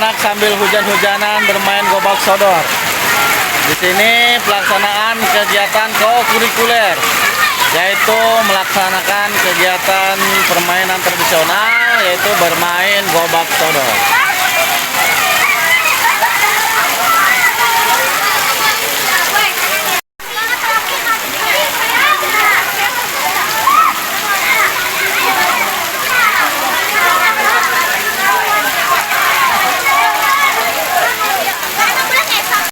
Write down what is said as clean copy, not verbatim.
anak-anak sambil hujan-hujanan bermain gobak sodor. Di sini pelaksanaan kegiatan kokurikuler, yaitu melaksanakan kegiatan permainan tradisional, yaitu bermain gobak sodor.